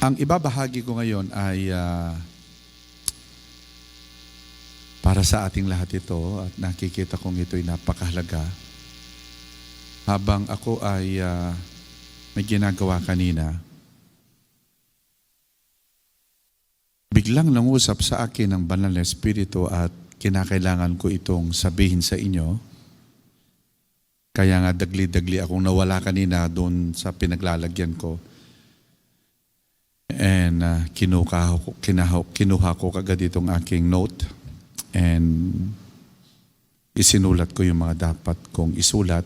Ang ibabahagi ko ngayon ay para sa ating lahat ito at nakikita kong ito'y napakahalaga. Habang ako ay may ginagawa kanina, biglang nangusap sa akin ng Banal na Espiritu at kinakailangan ko itong sabihin sa inyo. Kaya nga dagli-dagli akong nawala kanina doon sa pinaglalagyan ko. And kinuha ko kagad itong aking note and isinulat ko yung mga dapat kong isulat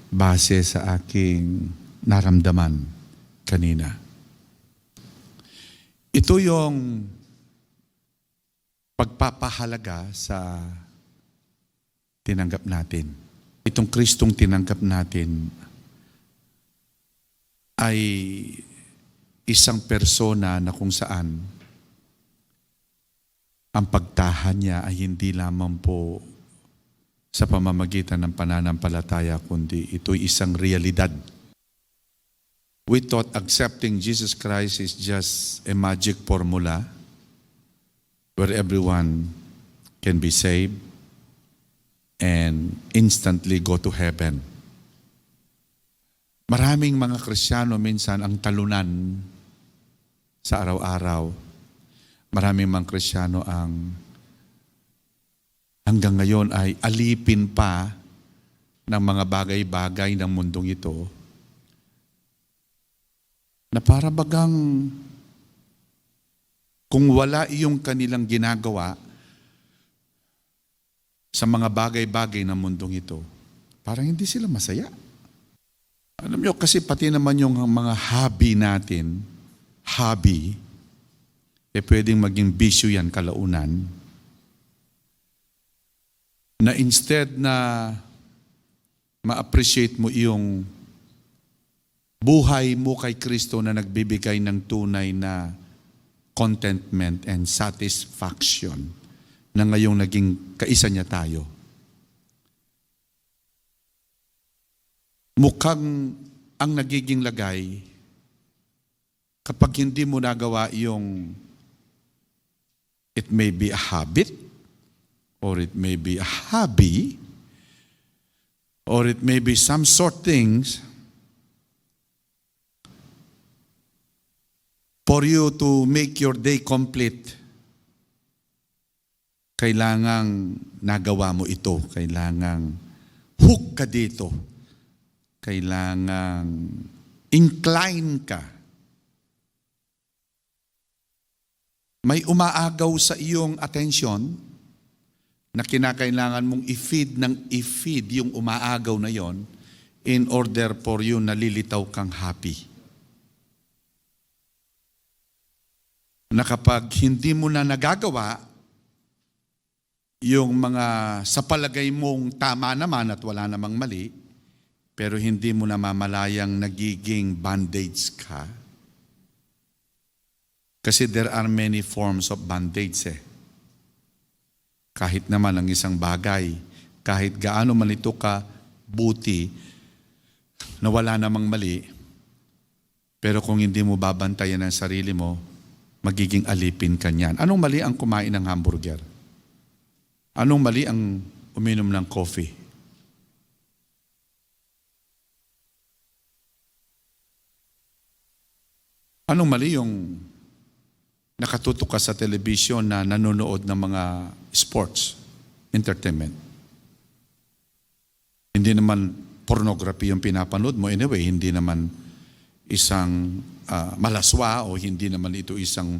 base sa aking naramdaman kanina. Ito yung pagpapahalaga sa tinanggap natin. Itong Kristong tinanggap natin ay isang persona na kung saan ang pagtahan niya ay hindi lamang po sa pamamagitan ng pananampalataya, kundi ito'y isang realidad. We thought accepting Jesus Christ is just a magic formula where everyone can be saved and instantly go to heaven. Maraming mga Kristiyano minsan ang talunan sa araw-araw. Maraming mga Kristiyano ang hanggang ngayon ay alipin pa ng mga bagay-bagay ng mundong ito na para bagang kung wala iyong kanilang ginagawa sa mga bagay-bagay ng mundong ito, parang hindi sila masaya. Alam niyo, kasi pati naman yung mga hobby natin, pwedeng maging bisyo yan kalaunan, na instead na ma-appreciate mo yung buhay mo kay Kristo na nagbibigay ng tunay na contentment and satisfaction na ngayong naging kaisa niya tayo. Mukhang ang nagiging lagay kapag hindi mo nagawa yung it may be a habit or it may be a hobby or it may be some sort things for you to make your day complete. Kailangang nagawa mo ito. Kailangang hook ka dito. Kailangang incline ka. May umaagaw sa iyong atensyon na kinakailangan mong i-feed yung umaagaw na yon in order for you nalilitaw kang happy. Na kapag hindi mo na nagagawa yung mga sa palagay mong tama naman at wala namang mali, pero hindi mo na mamalayang nagiging bandage ka. Kasi there are many forms of bandage Kahit naman ang isang bagay, kahit gaano man ito ka buti, na wala namang mali, pero kung hindi mo babantayan ang sarili mo, magiging alipin ka niyan. Anong mali ang kumain ng hamburger? Anong mali ang uminom ng coffee? Anong mali yung nakatutok ka sa telebisyon na nanonood ng mga sports, entertainment? Hindi naman pornography yung pinapanood mo. Anyway, hindi naman isang malaswa o hindi naman ito isang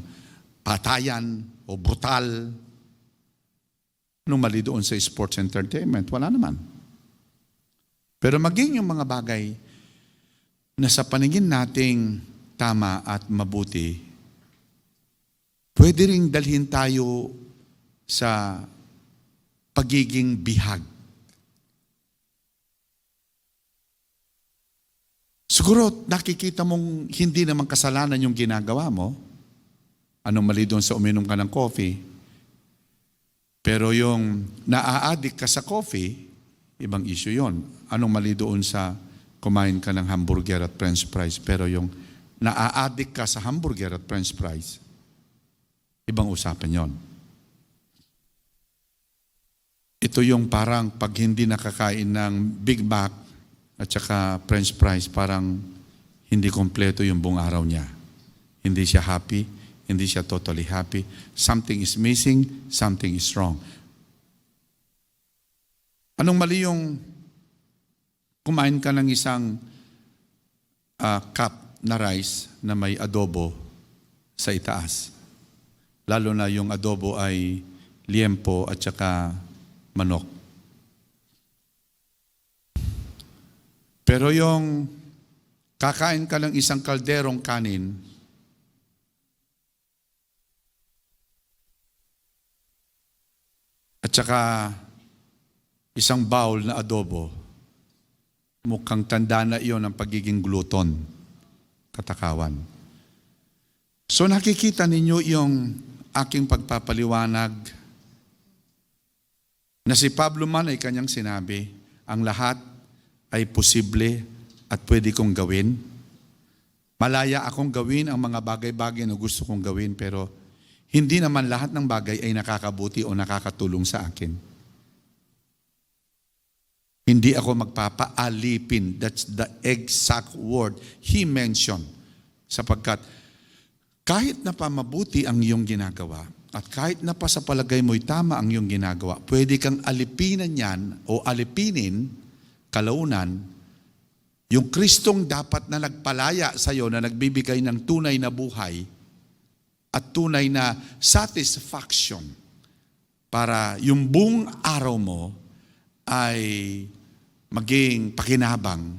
patayan o brutal. Anong mali doon sa sports entertainment? Wala naman. Pero maging yung mga bagay na sa paningin nating tama at mabuti, pwede ring dalhin tayo sa pagiging bihag. Siguro nakikita mong hindi naman kasalanan yung ginagawa mo. Anong mali doon sa uminom ka ng coffee? Pero yung naa-addict ka sa coffee, ibang issue yon. Anong mali doon sa kumain ka ng hamburger at french fries? Pero yung na-a-addict ka sa hamburger at french fries, ibang usapan yon. Ito yung parang pag hindi nakakain ng Big Mac at saka french fries, parang hindi kompleto yung buong araw niya. Hindi siya happy, hindi siya totally happy. Something is missing, something is wrong. Anong mali yung kumain ka ng isang cup na rice na may adobo sa itaas? Lalo na yung adobo ay liempo at saka manok. Pero yung kakain ka ng isang kalderong kanin, at saka isang bowl na adobo, mukhang tanda na iyon ang pagiging gluton, katakawan. So nakikita ninyo yung aking pagpapaliwanag na si Pablo man ay kanyang sinabi, ang lahat ay posible at pwede kong gawin. Malaya akong gawin ang mga bagay-bagay na gusto kong gawin, pero hindi naman lahat ng bagay ay nakakabuti o nakakatulong sa akin. Hindi ako magpapaalipin. That's the exact word he mentioned. Sapagkat kahit na pa mabuti ang iyong ginagawa, at kahit na pa sa palagay mo'y tama ang iyong ginagawa, pwede kang alipinan yan o alipinin, kalaunan, yung Kristong dapat na nagpalaya sa iyo, na nagbibigay ng tunay na buhay at tunay na satisfaction para yung buong araw mo ay maging pakinabang,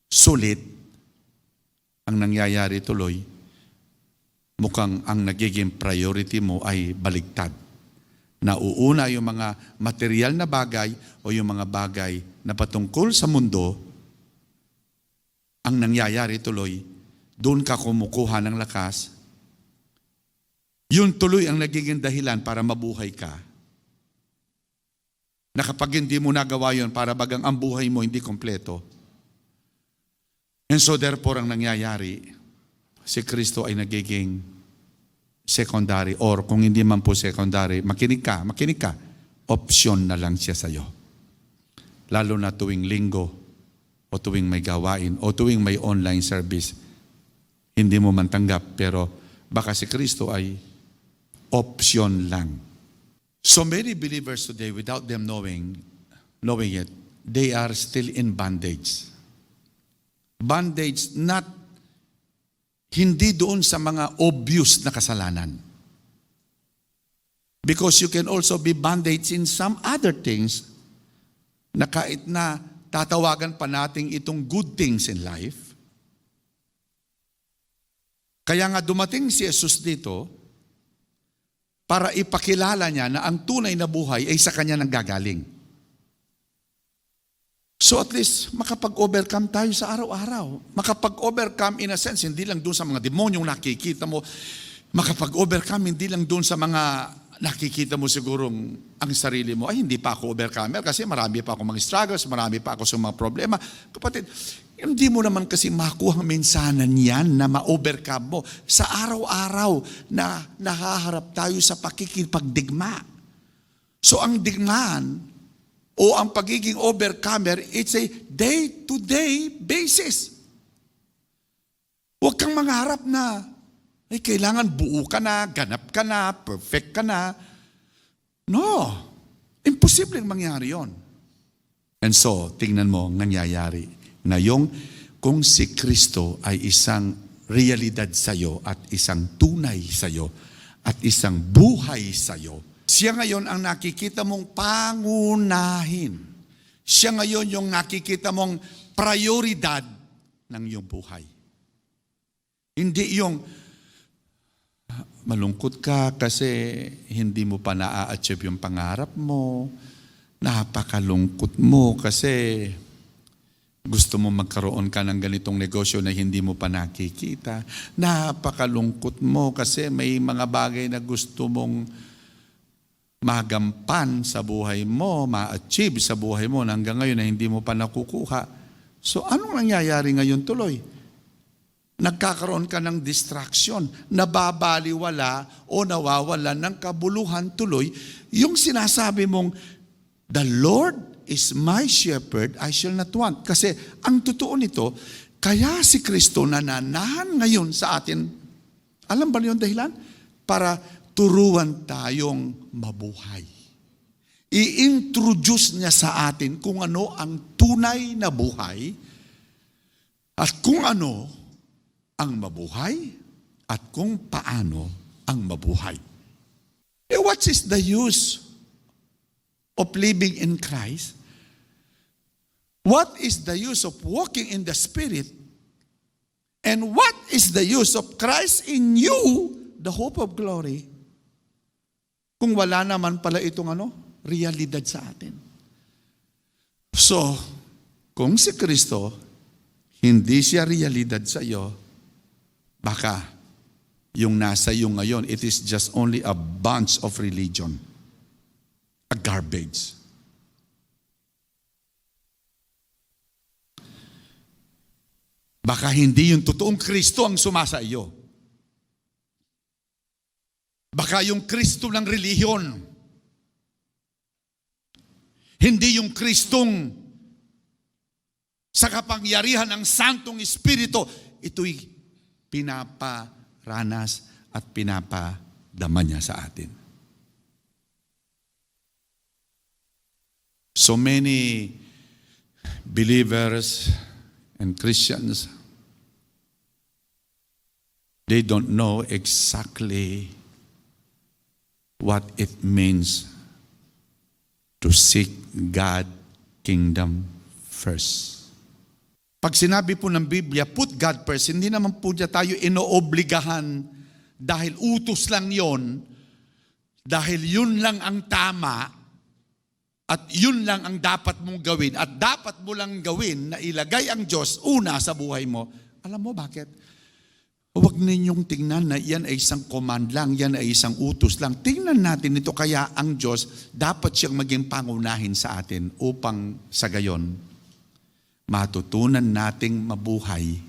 sulit, ang nangyayari tuloy, mukhang ang nagiging priority mo ay baligtad. Nauuna yung mga material na bagay o yung mga bagay na patungkol sa mundo, ang nangyayari tuloy, doon ka kumukuha ng lakas. Yun tuloy ang nagiging dahilan para mabuhay ka. Na kapag hindi mo nagawa yun, para bagang ang buhay mo hindi kompleto. And so therefore ang nangyayari, si Kristo ay nagiging secondary, or kung hindi man po secondary, makinig ka, option na lang siya sa iyo. Lalo na tuwing linggo, o tuwing may gawain, o tuwing may online service, hindi mo man tanggap, pero baka si Kristo ay option lang. So many believers today, without them knowing it, they are still in bondage. Bondage not hindi doon sa mga obvious na kasalanan. Because you can also be bondage in some other things na kahit na tatawagan pa natin itong good things in life. Kaya nga dumating si Jesus dito para ipakilala niya na ang tunay na buhay ay sa Kanya nanggagaling. So at least, makapag-overcome tayo sa araw-araw. Makapag-overcome in a sense, hindi lang doon sa mga demonyong nakikita mo. Makapag-overcome hindi lang doon sa mga nakikita mo sigurong ang sarili mo. Ay, hindi pa ako overcomer kasi marami pa ako mga struggles, marami pa ako sa mga problema. Kapatid, hindi mo naman kasi makuha ang mensanan niyan na ma-overcome mo. Sa araw-araw na nahaharap tayo sa pakikipagdigma. So ang digmaan, o ang pagiging overcomer, it's a day-to-day basis. Huwag kang mangarap na, ay kailangan buo ka na, ganap ka na, perfect ka na. No. Imposibleng mangyari yon. And so, tingnan mo ang nangyayari. Ngayong kung si Kristo ay isang realidad sa'yo at isang tunay sa'yo at isang buhay sa'yo, siya ngayon ang nakikita mong pangunahin. Siya ngayon yung nakikita mong prioridad ng iyong buhay. Hindi yung malungkot ka kasi hindi mo pa na-achieve yung pangarap mo. Napakalungkot mo kasi gusto mo magkaroon ka ng ganitong negosyo na hindi mo pa nakikita. Napakalungkot mo kasi may mga bagay na gusto mong magampan sa buhay mo, ma-achieve sa buhay mo na hanggang ngayon na hindi mo pa nakukuha. So anong nangyayari ngayon tuloy? nagkakaroon ka ng distraction, nababaliwala o nawawalan ng kabuluhan tuloy, yung sinasabi mong, the Lord is my shepherd, I shall not want. Kasi ang totoo nito, kaya si Kristo nananahan ngayon sa atin, alam ba niyo yung dahilan? Para turuan tayong mabuhay. I-introduce niya sa atin kung ano ang tunay na buhay at kung ano ang mabuhay at kung paano ang mabuhay. What is the use of living in Christ? What is the use of walking in the Spirit? And what is the use of Christ in you, the hope of glory, kung wala naman pala itong realidad sa atin? So, kung si Kristo, hindi siya realidad sa iyo, baka yung nasa iyo ngayon, it is just only a bunch of religion. A garbage. Baka hindi yung totoong Kristo ang sumasa iyo. Baka yung Kristo ng relihiyon. Hindi yung Kristong sa kapangyarihan ng Santong Espiritu. Ito'y pinaparanas at pinapadama niya sa atin. So many believers and Christians, they don't know exactly what it means to seek God kingdom first. Pag sinabi po ng Biblia, put God first, hindi naman po niya tayo inoobligahan dahil utos lang yon, dahil yun lang ang tama, at yun lang ang dapat mong gawin, at dapat mo lang gawin na ilagay ang Diyos una sa buhay mo. Alam mo bakit? Huwag ninyong tingnan na yan ay isang command lang, yan ay isang utos lang. Tingnan natin ito, kaya ang Diyos dapat siyang maging pangunahin sa atin upang sa gayon matutunan nating mabuhay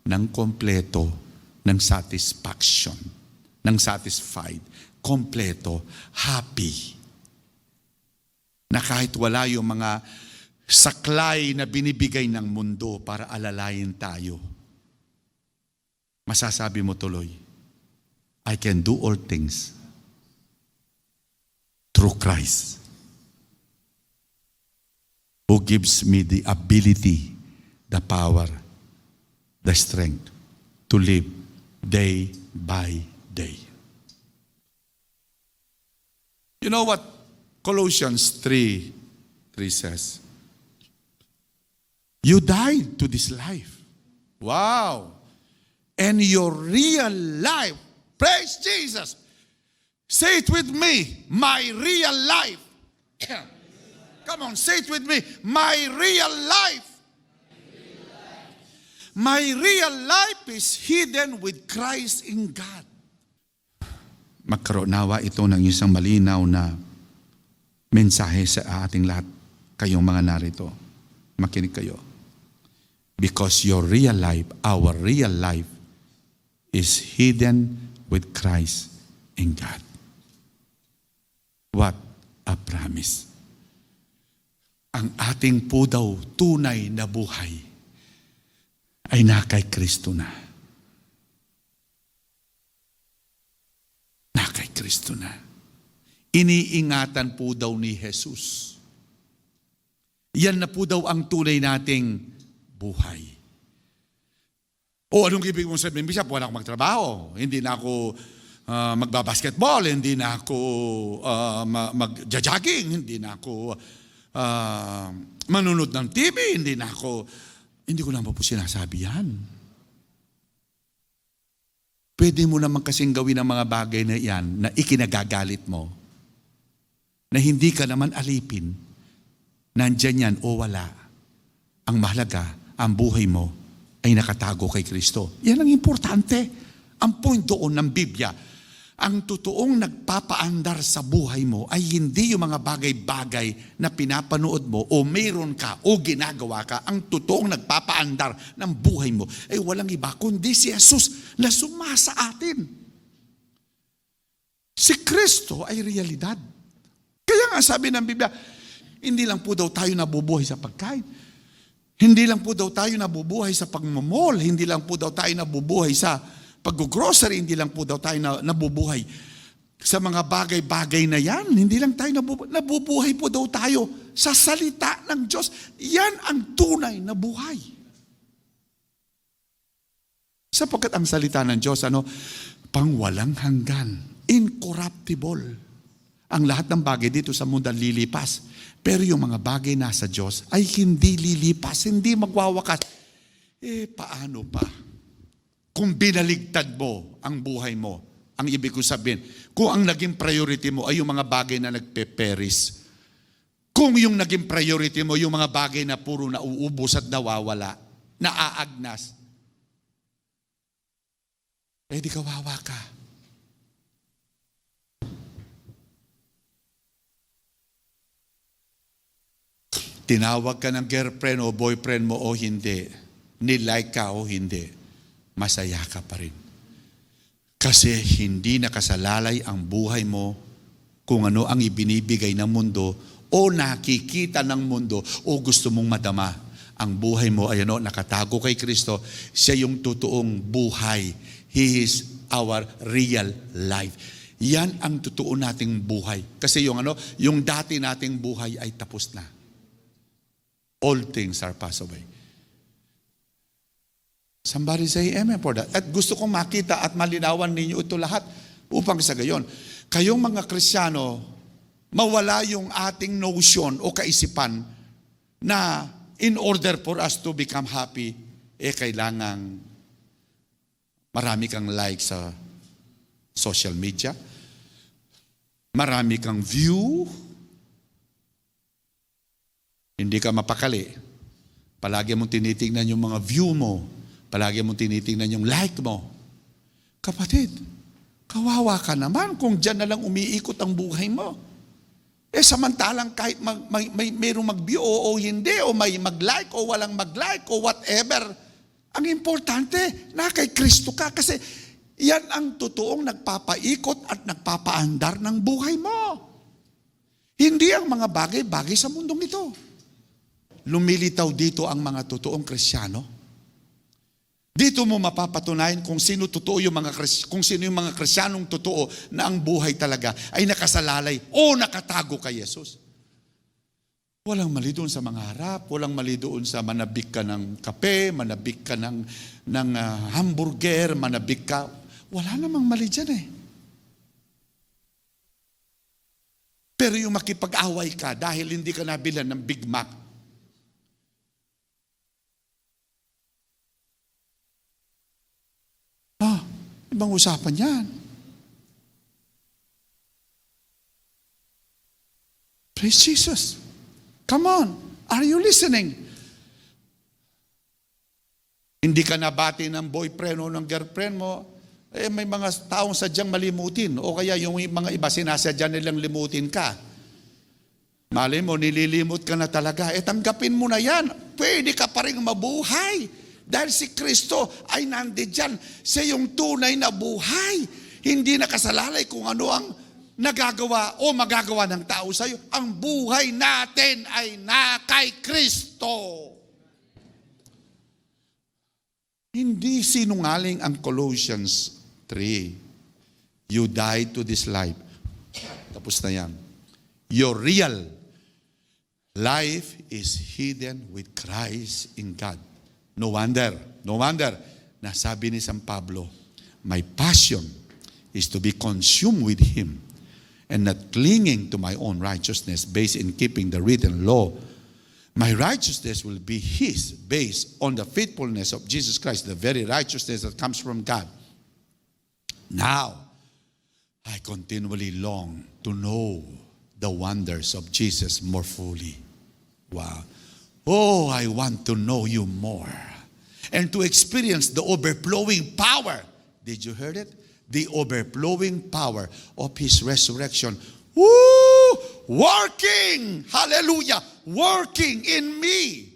ng kompleto, ng satisfaction, ng satisfied, kompleto, happy. Na kahit wala yung mga saklay na binibigay ng mundo para alalayin tayo, masasabi mo tuloy, I can do all things through Christ, who gives me the ability, the power, the strength to live day by day. You know what Colossians 3 says? You died to this life. Wow. And your real life, praise Jesus. Say it with me, my real life. Come on, say it with me, my real life. My real life is hidden with Christ in God. Magkaroon nawa ito ng isang malinaw na mensahe sa ating lahat, kayong mga narito. Makinig kayo. Because your real life, our real life, is hidden with Christ in God. What a promise. Ang ating po daw tunay na buhay ay nakay Kristo na. Nakay Kristo na. Iniingatan po daw ni Jesus. Yan na po daw ang tunay nating buhay. O anong ibig mong sabihin? Bisa po na ako magtrabaho. Hindi na ako magbabasketball. Hindi na ako mag-jogging. Hindi na ako manunod ng TV. Hindi ko naman po sinasabi yan. Pwede mo naman kasing gawin ang mga bagay na yan na ikinagagalit mo, na hindi ka naman alipin, nandyan yan o wala. Ang mahalaga, ang buhay mo ay nakatago kay Kristo. Yan ang importante. Ang point doon ng Biblia, Ang totoong nagpapaandar sa buhay mo ay hindi yung mga bagay-bagay na pinapanood mo o mayroon ka o ginagawa ka. Ang totoong nagpapaandar ng buhay mo ay walang iba kundi si Jesus na sumasa atin. Si Kristo ay realidad. Kaya nga sabi ng Biblia, hindi lang po daw tayo nabubuhay sa pagkain. Hindi lang po daw tayo nabubuhay sa pagmamall. Hindi lang po daw tayo nabubuhay sa pag-grocery. Hindi lang po daw tayo nabubuhay sa mga bagay-bagay na yan. Hindi lang tayo nabubuhay po daw tayo sa salita ng Diyos. Yan ang tunay na buhay. Sapagkat ang salita ng Diyos, pangwalang hanggan, incorruptible. Ang lahat ng bagay dito sa mundo lilipas. Pero yung mga bagay nasa Diyos ay hindi lilipas, hindi magwawakas. Paano pa? Kung binaligtad mo ang buhay mo, ang ibig ko sabihin, kung ang naging priority mo ay yung mga bagay na nagpeperis, kung yung naging priority mo yung mga bagay na puro nauubos at nawawala, naaagnas, di kawawa ka. Tinawag ka ng girlfriend o boyfriend mo o hindi, nilike ka o hindi, masaya ka pa rin. Kasi hindi nakasalalay ang buhay mo kung ano ang ibinibigay ng mundo o nakikita ng mundo o gusto mong madama. Ang buhay mo ay nakatago kay Kristo. Siya yung totoong buhay. He is our real life. Yan ang totoo nating buhay. Kasi yung dati nating buhay ay tapos na. All things are passed away. Somebody say amen for that. At gusto kong makita at malinawan ninyo ito lahat upang sa gayon, kayong mga Kristiyano, mawala yung ating notion o kaisipan na in order for us to become happy, kailangang marami kang like sa social media, marami kang view, hindi ka mapakali. Palagi mong tinitingnan yung mga view mo. Palagi mong tinitingnan yung like mo. Kapatid, kawawa ka naman kung dyan na lang umiikot ang buhay mo. Samantalang kahit mayroong mag-view o hindi, o may mag-like o walang mag-like o whatever, ang importante, na kay Kristo ka. Kasi yan ang totoong nagpapaikot at nagpapaandar ng buhay mo. Hindi ang mga bagay-bagay sa mundong ito. Lumilitaw dito ang mga totoong Kristiyano. Dito mo mapapatunayan kung sino yung mga Kristiyanong totoo na ang buhay talaga ay nakasalalay o nakatago kay Jesus. Walang mali doon sa mga harap, walang mali doon sa manabik ka ng kape, manabik ka ng hamburger, manabik ka. Wala namang mali dyan Pero yung makipag-away ka dahil hindi ka nabilan ng Big Mac, ibang usapan yan. Praise Jesus. Come on. Are you listening? Hindi ka nabati ng boyfriend o ng girlfriend mo, may mga taong sadyang malimutin. O kaya yung mga iba sinasadya nilang limutin ka. Malay mo, nililimot ka na talaga. Tanggapin mo na yan. Pwede ka pa rin mabuhay. Dahil si Kristo ay nandiyan. Siya yung tunay na buhay. Hindi nakasalalay kung ano ang nagagawa o magagawa ng tao sa iyo. Ang buhay natin ay na kay Kristo. Hindi sinungaling ang Colossians 3. You died to this life. Tapos na yan. Your real life is hidden with Christ in God. No wonder, nasabi ni San Pablo, my passion is to be consumed with Him and not clinging to my own righteousness based in keeping the written law. My righteousness will be His based on the faithfulness of Jesus Christ, the very righteousness that comes from God. Now, I continually long to know the wonders of Jesus more fully. Wow. Oh, I want to know you more and to experience the overflowing power. Did you hear it? the overflowing power of His resurrection. Woo! Working! Hallelujah! Working in me.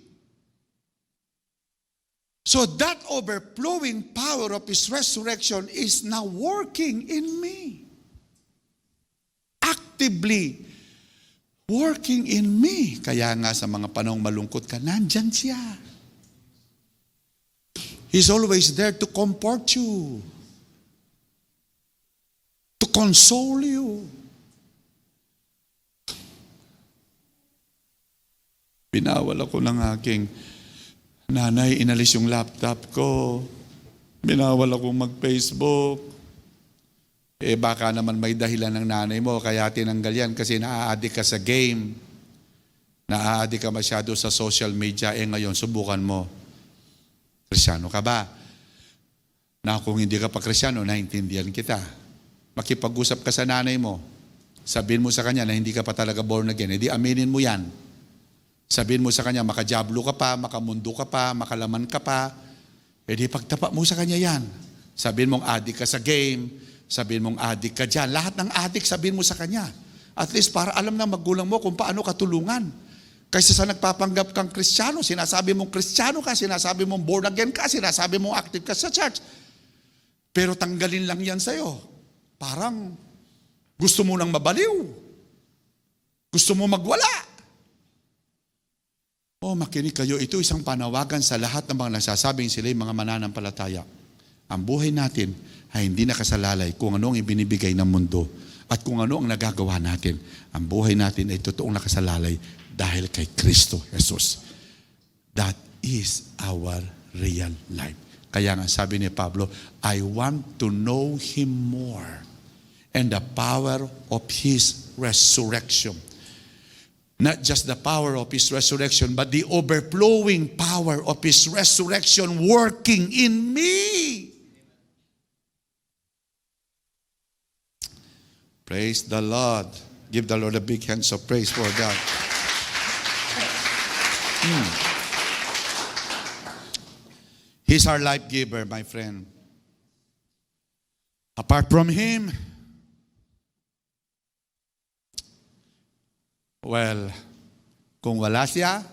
So that overflowing power of His resurrection is now working in me. Actively working in me. Kaya nga sa mga panahong malungkot ka, nandyan siya. He's always there to comfort you, to console you. Binawal ako ng aking nanay, inalis yung laptop ko. Binawal akong mag-Facebook. Baka naman may dahilan ng nanay mo, kaya tinanggal yan kasi naa-addict ka sa game. Naa-addict ka masyado sa social media. Ngayon, subukan mo. Kristyano ka ba? Na kung hindi ka pa Kristyano, naintindihan kita. Makipag-usap ka sa nanay mo. Sabihin mo sa kanya na hindi ka pa talaga born again. Hindi aminin mo yan. Sabihin mo sa kanya, makajablo ka pa, makamundo ka pa, makalaman ka pa. Di pagtapa mo sa kanya yan. Sabihin mong addict ka sa game, sabihin mong addict ka dyan. Lahat ng addict, sabihin mo sa kanya. At least para alam ng magulang mo kung paano ka tulungan. Kaysa sa nagpapanggap kang Kristyano, sinasabi mong Kristyano ka, sinasabi mong born again ka, sinasabi mong active ka sa church. Pero tanggalin lang yan sa'yo. Parang gusto mo nang mabaliw. Gusto mo magwala. Makinig kayo. Ito isang panawagan sa lahat ng mga nasasabing sila yung mga mananampalataya. Ang buhay natin ay hindi nakasalalay kung ano ang ibinibigay ng mundo at kung ano ang nagagawa natin. Ang buhay natin ay totoong nakasalalay dahil kay Kristo Jesus. That is our real life. Kaya nga sabi ni Pablo, I want to know Him more and the power of His resurrection. Not just the power of His resurrection, but the overflowing power of His resurrection working in me. Praise the Lord. Give the Lord a big hands of praise for that. He's our life giver, my friend. Apart from Him, well, kung wala siya,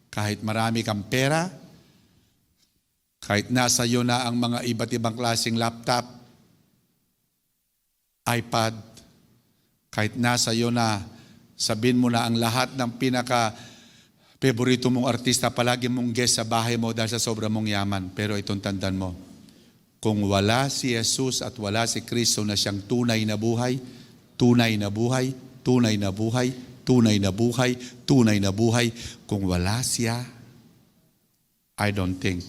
kahit marami kang pera, kahit nasa iyo na ang mga iba't ibang klaseng laptop, iPad, kahit nasa iyo na, sabihin mo na ang lahat ng pinaka-paborito mong artista, palagi mong guest sa bahay mo dahil sa sobrang mong yaman. Pero itong tandaan mo, kung wala si Jesus at wala si Kristo na siyang tunay na buhay, tunay na buhay, tunay na buhay, tunay na buhay, tunay na buhay. Kung wala siya, I don't think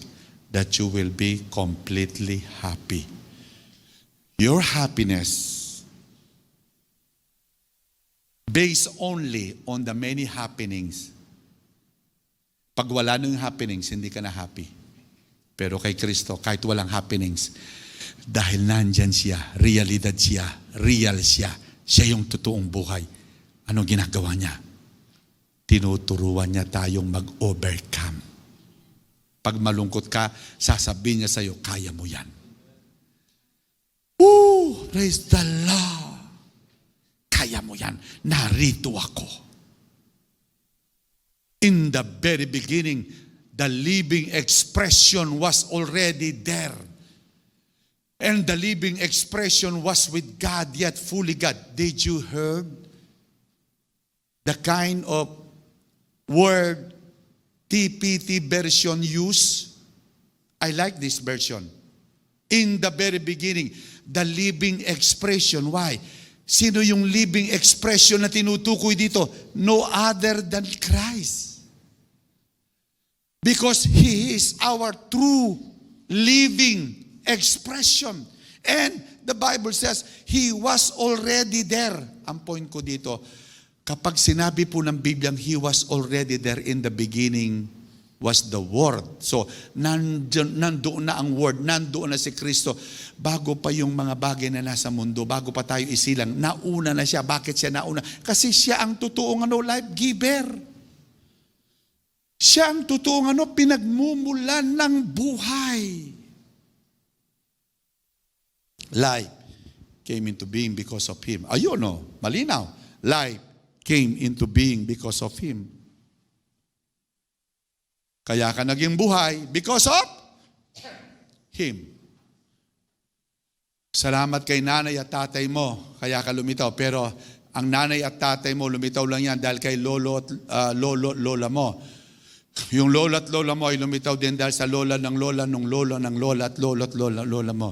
that you will be completely happy. Your happiness based only on the many happenings. Pag wala ng happenings, hindi ka na happy. Pero kay Kristo, kahit walang happenings, dahil nandyan siya, realidad siya, real siya, siya yung totoong buhay. Anong ginagawa niya? Tinuturuan niya tayong mag-overcome. Pag malungkot ka, sasabihin niya sa'yo, kaya mo yan. Woo! Praise the Lord! Kaya mo yan. Narito ako. In the very beginning, the living expression was already there. And the living expression was with God, yet fully God. Did you heard the kind of word TPT version used? I like this version. In the very beginning, the living expression. Why? Sino yung living expression na tinutukoy dito? No other than Christ. Because He is our true living expression. And the Bible says, He was already there. Ang point ko dito, kapag sinabi po ng Bibliang He was already there in the beginning, was the Word. So, nandoon na ang Word, nandoon na si Kristo. Bago pa yung mga bagay na nasa mundo, bago pa tayo isilang, nauna na siya. Bakit siya nauna? Kasi siya ang totoong life giver. Siya ang totoong pinagmumulan ng buhay. Life came into being because of Him. Ayun, no? Malinaw. Life came into being because of Him. Kaya ka naging buhay because of Him. Salamat kay nanay at tatay mo, kaya ka lumitaw. Pero ang nanay at tatay mo, lumitaw lang yan dahil kay lolo at lola mo. Yung lola at lola mo ay lumitaw din dahil sa lola ng lola ng lola ng lola at lola mo.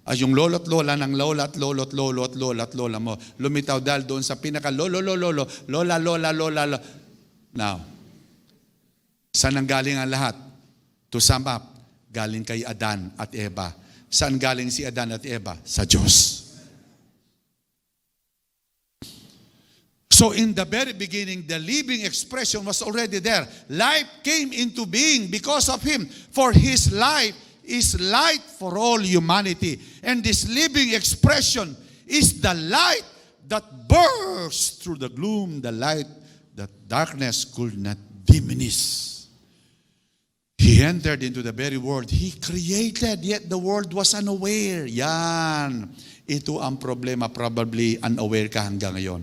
Ay yung lolo at lola ng lola at lolo at lolo at lola at lola mo. Lumitaw dahil doon sa pinaka lola. Now, saan ang galing ang lahat? To sum up, galing kay Adan at Eva. Saan galing si Adan at Eva? Sa Diyos. So in the very beginning, the living expression was already there. Life came into being because of Him. For His life is light for all humanity. And this living expression is the light that bursts through the gloom, the light that darkness could not diminish. He entered into the very world. He created, yet the world was unaware. Yan. Ito ang problema, probably unaware ka hanggang ngayon.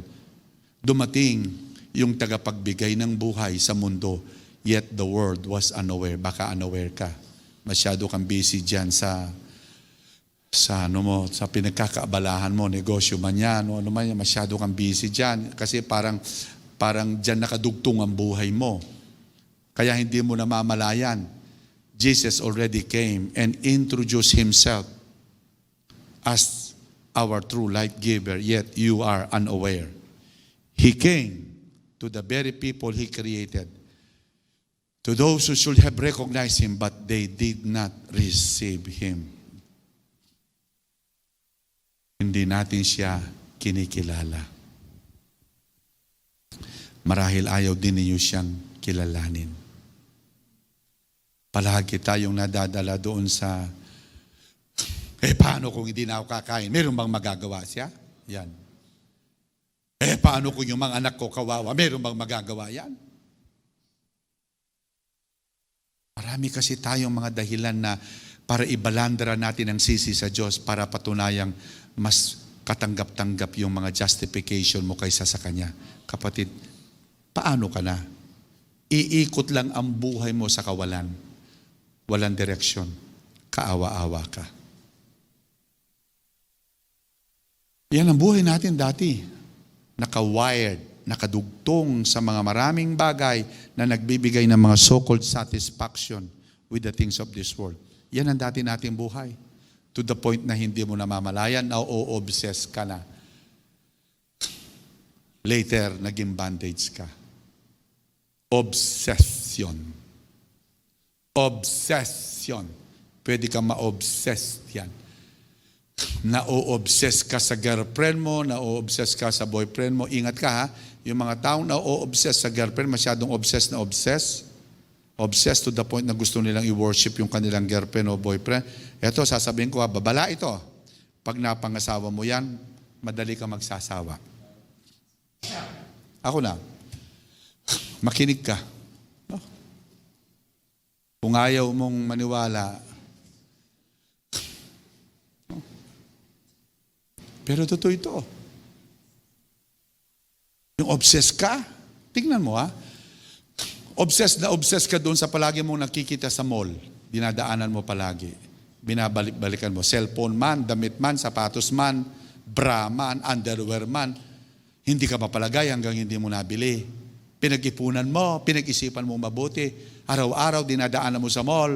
Dumating yung tagapagbigay ng buhay sa mundo, yet the world was unaware. Baka unaware ka. Masyado kang busy dyan sa pinagkakaabalahan mo, negosyo man yan, o ano man yan, masyado kang busy dyan. Kasi parang dyan nakadugtong ang buhay mo. Kaya hindi mo namamalayan. Jesus already came and introduced Himself as our true light giver, yet you are unaware. He came to the very people He created, to those who should have recognized Him, but they did not receive Him. Hindi natin siya kinikilala. Marahil ayaw din ninyo siyang kilalanin. Palagi tayong nadadala doon sa, paano kung hindi na ako kakain? Meron bang magagawa siya? Yan. Paano kung yung mga anak ko kawawa? Meron bang magagawa yan? Marami kasi tayong mga dahilan na para ibalandra natin ang sisi sa Diyos para patunayang mas katanggap-tanggap yung mga justification mo kaysa sa Kanya. Kapatid, paano ka na? Iikot lang ang buhay mo sa kawalan. Walang direksyon. Kaawa-awa ka. Yan ang buhay natin dati. Naka-wired, nakadugtong sa mga maraming bagay na nagbibigay ng mga so-called satisfaction with the things of this world. Yan ang dati nating buhay. To the point na hindi mo namamalayan, na o-obsess ka na. Later, naging bandage ka. Obsession. Obsession. Pwede kang ma-obsess yan. Na-o-obsess ka sa girlfriend mo, na-o-obsess ka sa boyfriend mo. Ingat ka ha, yung mga taong na-o-obsess sa girlfriend, masyadong obsess na obsess. Obsessed to the point na gusto nilang i-worship yung kanilang girlfriend o boyfriend. Eto, sasabihin ko, babala ito. Pag napangasawa mo yan, madali ka magsasawa. Ako na. Makinig ka. No? Kung ayaw mong maniwala, no? Pero totoo ito. Yung obsessed ka, tingnan mo ha, obsessed ka doon sa palagi mong nakikita sa mall. Dinadaanan mo palagi. Binabalik-balikan mo. Cellphone man, damit man, sapatos man, bra man, underwear man. Hindi ka mapalagay hanggang hindi mo nabili. Pinag-ipunan mo, pinag-isipan mo mabuti. Araw-araw dinadaanan mo sa mall.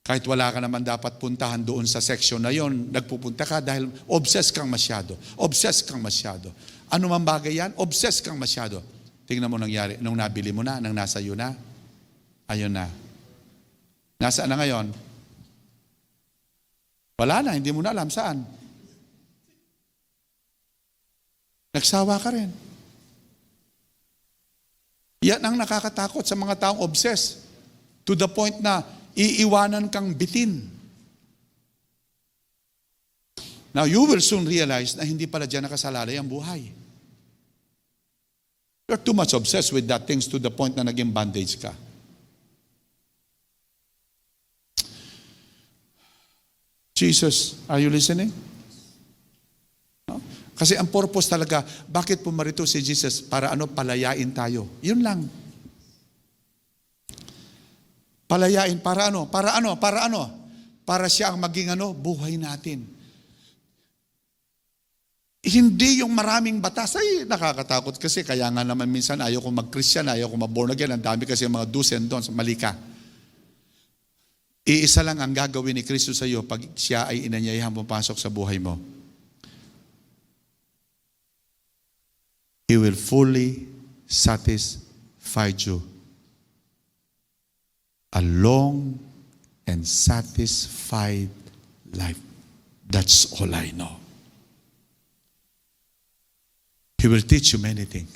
Kahit wala ka naman dapat puntahan doon sa section na yon, nagpupunta ka dahil obsessed kang masyado. Obsessed kang masyado. Ano man bagay yan? Obsessed kang masyado. Tingnan mo nangyari, nung nabili mo na, nang nasa iyo na, ayun na. Nasaan na ngayon? Wala na, hindi mo na alam saan. Nagsawa ka rin. Yan ang nakakatakot sa mga taong obsessed. To the point na iiwanan kang bitin. Now, you will soon realize na hindi pala dyan nakasalalay ang buhay. You're too much obsessed with that things to the point na naging bandage ka. Jesus, are you listening? No? Kasi ang purpose talaga, bakit pumarito si Jesus? Para palayain tayo. Yun lang. Palayain, para ano? Para siya ang maging buhay natin. Hindi yung maraming batas. Ay, nakakatakot kasi. Kaya nga naman minsan ayaw ko mag-Christian, ayaw ko mag-born again. Ang dami kasi mga do's and don'ts. Mali ka. Iisa lang ang gagawin ni Kristo sa iyo pag siya ay inanyayahan pumapasok sa buhay mo. He will fully satisfy you. A long and satisfied life. That's all I know. He will teach you many things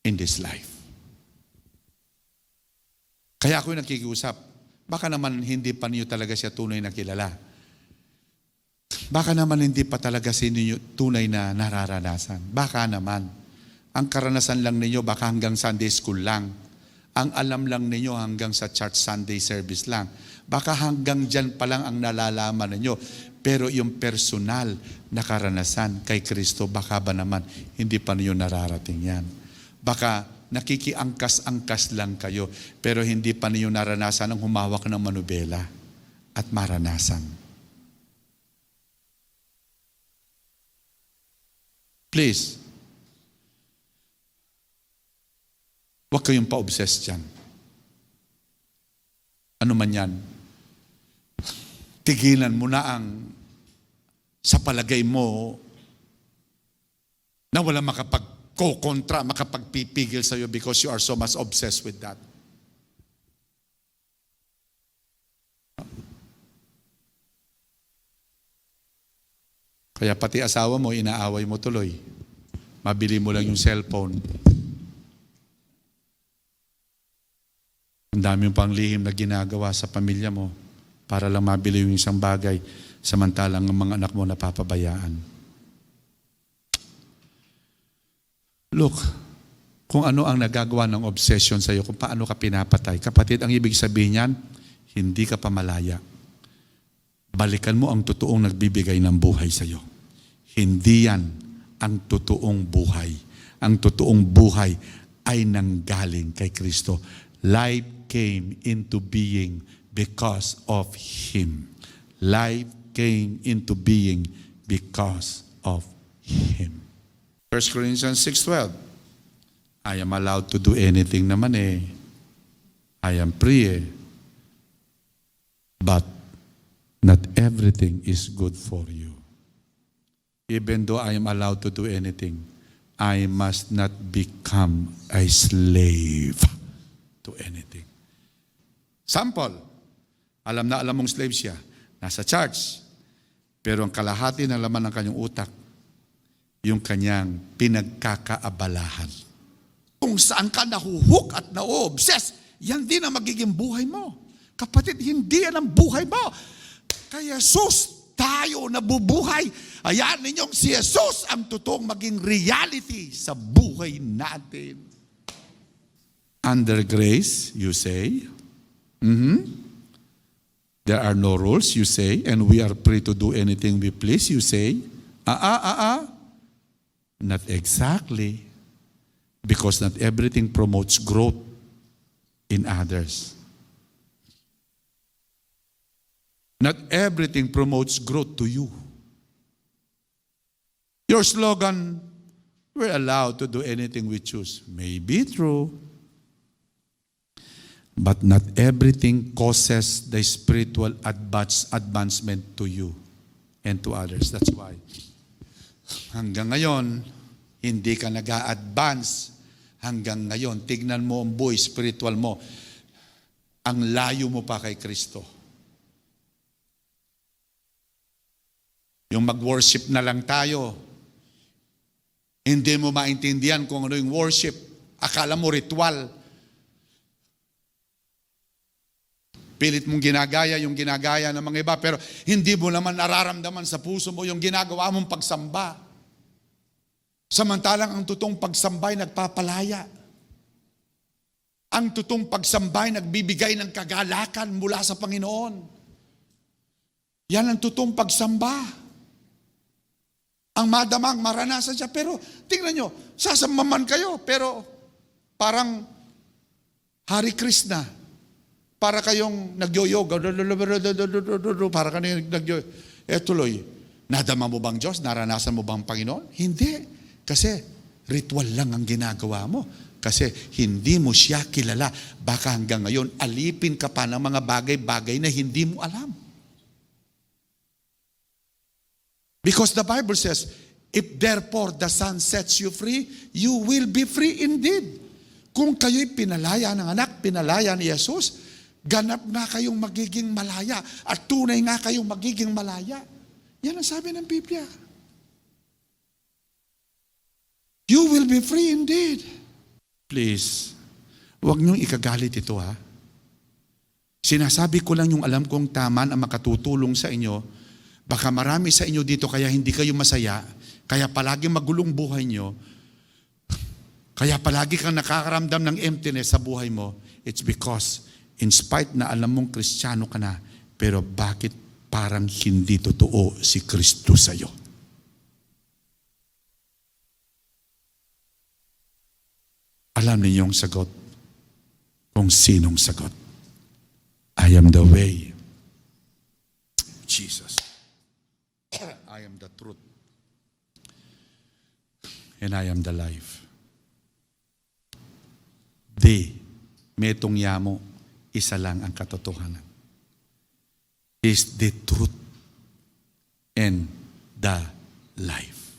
in this life. Kaya ako nakikiusap, baka naman hindi pa niyo talaga siya tunay na kilala. Baka naman hindi pa talaga sa inyo tunay na nararanasan. Baka naman. Ang karanasan lang ninyo baka hanggang Sunday school lang. Ang alam lang ninyo hanggang sa church Sunday service lang. Baka hanggang dyan pa lang ang nalalaman ninyo. Pero yung personal na karanasan kay Kristo, baka ba naman hindi pa ninyo nararating yan. Baka nakikiangkas-angkas lang kayo, pero hindi pa ninyo naranasan ang humawak ng manubela at maranasan. Please, huwag kayong pa-obsess dyan. Ano man yan, tigilan mo na ang sa palagay mo na wala makapag-kontra, makapagpipigil sa iyo because you are so much obsessed with that. Kaya pati asawa mo, inaaway mo tuloy. Mabili mo lang yung cellphone. Ang dami yung panglihim na ginagawa sa pamilya mo para lang mabili yung isang bagay, samantalang ang mga anak mo napapabayaan. Look, kung ano ang nagagawa ng obsession sa iyo, kung paano ka pinapatay. Kapatid, ang ibig sabihin niyan, hindi ka pa malaya. Balikan mo ang totoong nagbibigay ng buhay sa iyo. Hindi yan ang totoong buhay. Ang totoong buhay ay nanggaling kay Kristo. Life came into being because of Him. Life came into being because of Him. 1 Corinthians 6:12. I am allowed to do anything naman eh. I am free eh. But not everything is good for you. Even though I am allowed to do anything, I must not become a slave to anything. Sample, alam na alam mong slave siya, nasa church, pero ang kalahati ng laman ng kanyang utak, yung kanyang pinagkakaabalahan. Kung saan ka nahuhook at na-obsess, yan din ang magiging buhay mo. Kapatid, hindi yan ang buhay mo. Kaya Jesus, tayo nabubuhay. Ayan ninyong si Jesus ang totoong maging reality sa buhay natin. Under grace, you say, there are no rules, you say, and we are free to do anything we please, you say. Not exactly. Because not everything promotes growth in others. Not everything promotes growth to you. Your slogan, we're allowed to do anything we choose, may be true. But not everything causes the spiritual advancement to you and to others. That's why hanggang ngayon, hindi ka nag-a-advance. Hanggang ngayon, tignan mo ang buhay spiritual mo. Ang layo mo pa kay Kristo. Yung mag-worship na lang tayo, hindi mo maintindihan kung ano yung worship. Akala mo ritual. Pilit mong ginagaya yung ginagaya ng mga iba, pero hindi mo naman nararamdaman sa puso mo yung ginagawa mong pagsamba. Samantalang ang totoong pagsambay nagpapalaya. Ang totoong pagsambay nagbibigay ng kagalakan mula sa Panginoon. Yan ang totoong pagsamba. Ang madamang maranasan siya. Pero tingnan nyo, sasamaman kayo. Pero parang Hari Krishna. Para kayong nagyoyoga. Para kayong nagyoyoga. Tuloy, nadama mo bang Diyos? Naranasan mo bang Panginoon? Hindi. Kasi ritual lang ang ginagawa mo. Kasi hindi mo siya kilala. Baka hanggang ngayon, alipin ka pa ng mga bagay-bagay na hindi mo alam. Because the Bible says, if therefore the Son sets you free, you will be free indeed. Kung kayo'y pinalaya ng anak, pinalaya ni Jesus, ganap nga kayong magiging malaya at tunay nga kayong magiging malaya. Yan ang sabi ng Biblia. You will be free indeed. Please, huwag niyong ikagalit ito ha. Sinasabi ko lang yung alam kong tama na makatutulong sa inyo. Baka marami sa inyo dito kaya hindi kayo masaya, kaya palagi magulong buhay nyo, kaya palagi kang nakakaramdam ng emptiness sa buhay mo. It's because in spite na alam mong Kristiyano ka na, pero bakit parang hindi totoo si Kristo sa'yo? Alam niyo yung sagot kung sinong sagot. I am the way. Jesus. I am the truth. And I am the life. Metong yamo, isa lang ang katotohanan. Is the truth and the life.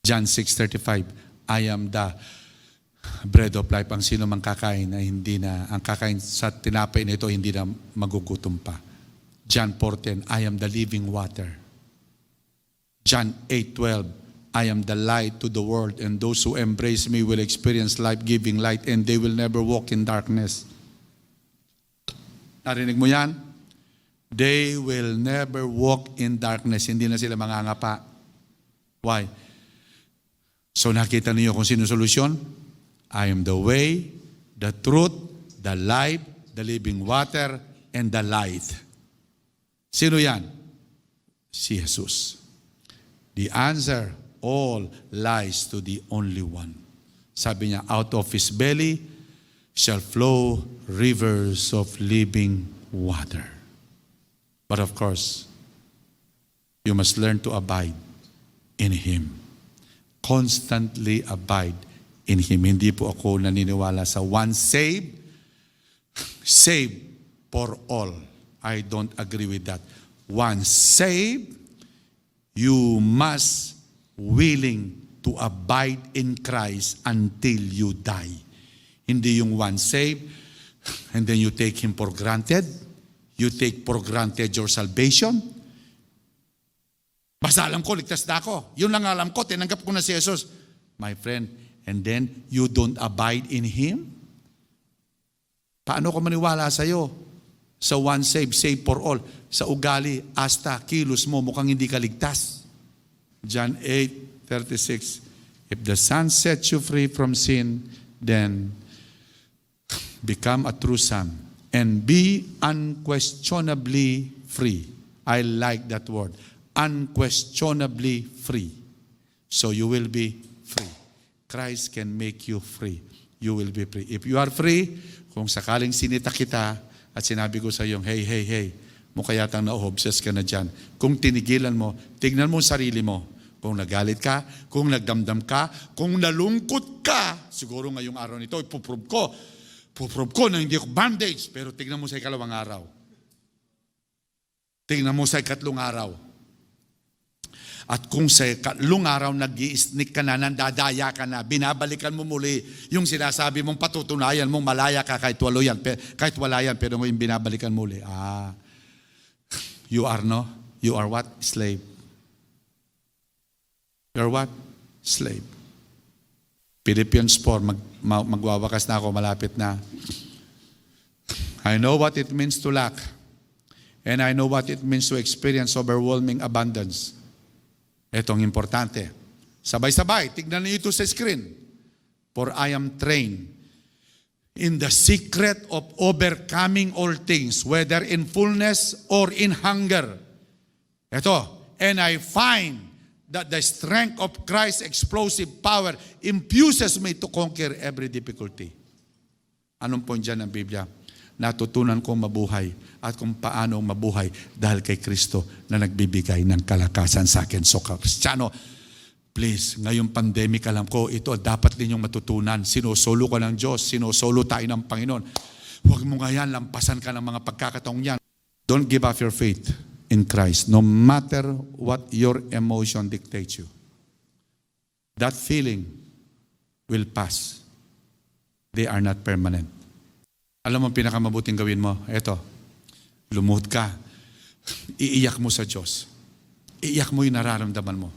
John 6:35, I am the bread of life. Ang sino mang kakain ay ang kakain sa tinapay nito hindi na magugutom pa. John 4:10, I am the living water. John 8:12, I am the light to the world, and those who embrace me will experience life-giving light, and they will never walk in darkness. Narinig mo yan? They will never walk in darkness. Hindi na sila mangangapa. Why? So nakita niyo kung sino solusyon? I am the way, the truth, the life, the living water, and the light. Sino yan? Si Jesus. The answer all lies to the only one. Sabi niya, out of his belly shall flow rivers of living water. But of course, you must learn to abide in Him. Constantly abide in Him. Hindi po ako naniniwala sa once saved, saved for all. I don't agree with that. Once saved, you must willing to abide in Christ until you die. Hindi yung once saved, and then you take Him for granted. You take for granted your salvation. Basta alam ko, ligtas na ako. Yun lang alam ko, tinanggap ko na si Jesus. My friend, and then you don't abide in Him? Paano ko maniwala sa'yo? Sa one save, save for all. Sa ugali, hasta, kilos mo, mukhang hindi ka ligtas. John 8:36, if the Son sets you free from sin, then become a true son and be unquestionably free. I like that word. Unquestionably free. So you will be free. Christ can make you free. You will be free. If you are free, kung sakaling sinita kita at sinabi ko sa iyo, hey, mukha yatang na-obsess ka na dyan. Kung tinigilan mo, tignan mo sarili mo. Kung nagalit ka, kung nagdamdam ka, kung nalungkot ka, siguro ngayong araw nito, ipuprove ko na hindi ako bandage. Pero tignan mo sa ikalawang araw. Tignan mo sa ikatlong araw. At kung sa ikatlong araw nag-i-sneak ka na, nandadaya ka na, binabalikan mo muli yung sinasabi mong patutunayan mong malaya ka kahit wala yan, pero ngayon binabalikan muli. You are what? Slave. You're what? Slave. Philippians 4, magwawakas na ako, malapit na. I know what it means to lack. And I know what it means to experience overwhelming abundance. Etong importante. Sabay-sabay, tignan niyo ito sa screen. For I am trained in the secret of overcoming all things, whether in fullness or in hunger. Ito, and I find that the strength of Christ's explosive power imbues me to conquer every difficulty. Anong point dyan ng Biblia? Natutunan kong mabuhay at kung paano mabuhay dahil kay Kristo na nagbibigay ng kalakasan sa akin. So, Kristiyano, please, ngayong pandemic, alam ko, ito dapat ninyong matutunan. Sinusolo ko ng Diyos, sinusolo tayo ng Panginoon. Huwag mo nga yan, lampasan ka ng mga pagkakataong yan. Don't give up your faith in Christ, no matter what your emotion dictates you. That feeling will pass. They are not permanent. Alam mo ang pinakamabuting gawin mo? Ito, lumuhod ka. Iiyak mo sa Diyos. Iiyak mo yung nararamdaman mo.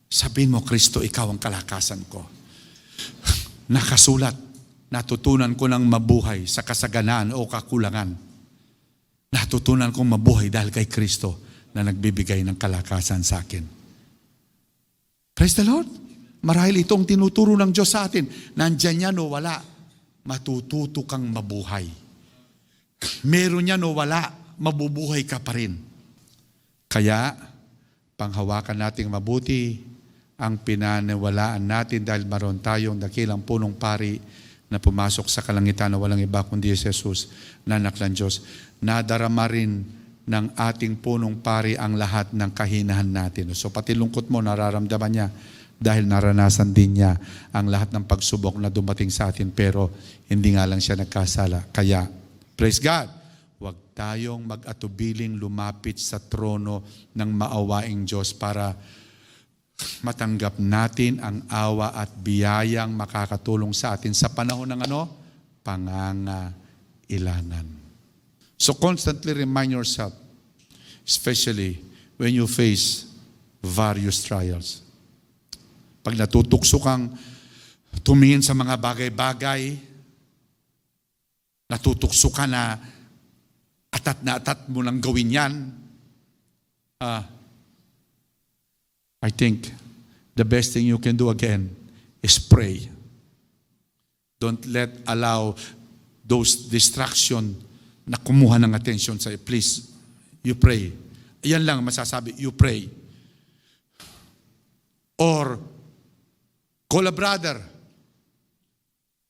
Sabihin mo, Kristo, ikaw ang kalakasan ko. Nakasulat, natutunan ko ng mabuhay sa kasaganaan o kakulangan. Natutunan kong mabuhay dahil kay Kristo na nagbibigay ng kalakasan sa akin. Praise the Lord. Marahil itong tinuturo ng Diyos sa atin. Nandyan yan o wala, matututo kang mabuhay. Meron yan o wala, mabubuhay ka pa rin. Kaya, panghawakan nating mabuti ang pinaniwalaan natin dahil maroon tayong dakilang punong pari na pumasok sa kalangitan na walang iba kundi si Jesus na anak ng Diyos. Nadarama rin ng ating punong pari ang lahat ng kahinahan natin. So pati lungkot mo, nararamdaman niya dahil naranasan din niya ang lahat ng pagsubok na dumating sa atin pero hindi nga lang siya nagkasala. Kaya, praise God, huwag tayong mag-atubiling lumapit sa trono ng maawaing Diyos para matanggap natin ang awa at biyayang makakatulong sa atin sa panahon ng pangangailangan. So constantly remind yourself, especially when you face various trials. Pag natutukso kang tumingin sa mga bagay-bagay, natutukso ka na atat mo lang gawin yan, I think the best thing you can do again is pray. Don't allow those distraction na kumuha ng attention sa'yo. Please, you pray. Yan lang masasabi, you pray. Or, call a brother.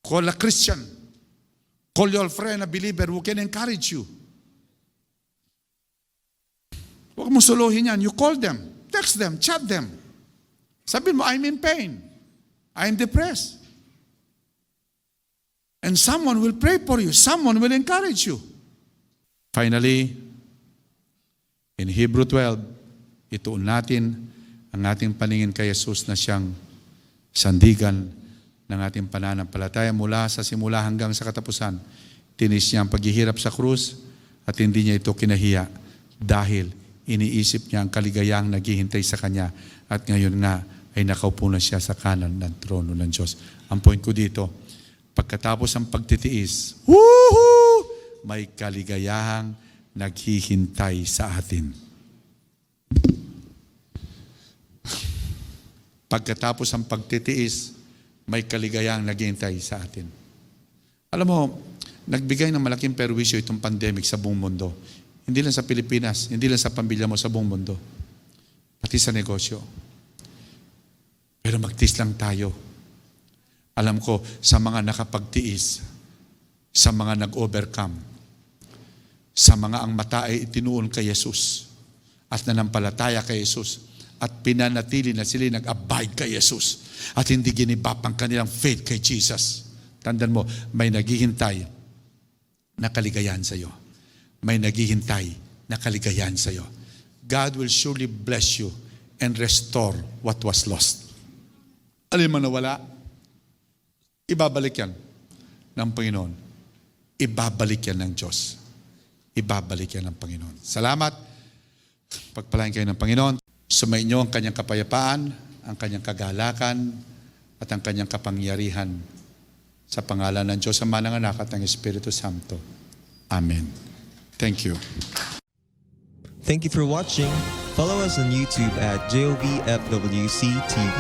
Call a Christian. Call your friend, a believer who can encourage you. Huwag mo suluhin yan. You call them. Text them, chat them. Sabihin mo, I'm in pain. I'm depressed. And someone will pray for you. Someone will encourage you. Finally, in Hebrew 12, ituon natin ang ating paningin kay Jesus na siyang sandigan ng ating pananampalataya mula sa simula hanggang sa katapusan. Tinis niya ang paghihirap sa krus at hindi niya ito kinahiya dahil iniisip niya ang kaligayang naghihintay sa kanya at ngayon nga ay nakaupo na siya sa kanan ng trono ng Diyos. Ang point ko dito, pagkatapos ang pagtitiis, may kaligayahang naghihintay sa atin. Pagkatapos ang pagtitiis, may kaligayahang naghihintay sa atin. Alam mo, nagbigay ng malaking perwisyo itong pandemic sa buong mundo. Hindi lang sa Pilipinas, hindi lang sa pamilya mo sa buong mundo. Pati sa negosyo. Pero magtiis lang tayo. Alam ko, sa mga nakapagtiis, sa mga nag-overcome, sa mga ang mata ay itinuon kay Jesus at nanampalataya kay Jesus at pinanatili na sila nag-abide kay Jesus at hindi ginibap ang kanilang faith kay Jesus. Tandaan mo, may naghihintay na kaligayahan sa iyo. May naghihintay na kaligayahan sa iyo. God will surely bless you and restore what was lost. Alam mo na wala? Ibabalik yan ng Panginoon. Ibabalik yan ng Diyos. Ibabalik yan ng Panginoon. Salamat. Pagpalain kayo ng Panginoon. Sumainyo ang kanyang kapayapaan, ang kanyang kagalakan, at ang kanyang kapangyarihan sa pangalan ng Diyos, Ama ng Anak at ng Espiritu Santo. Amen. Thank you. Thank you for watching. Follow us on YouTube at JOVFWC TV.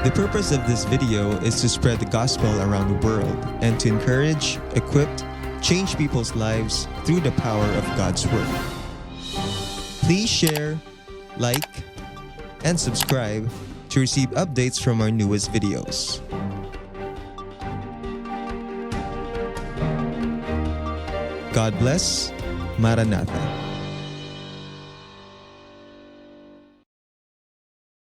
The purpose of this video is to spread the gospel around the world and to encourage, equip, change people's lives through the power of God's Word. Please share, like, and subscribe to receive updates from our newest videos. God bless. Maranatha.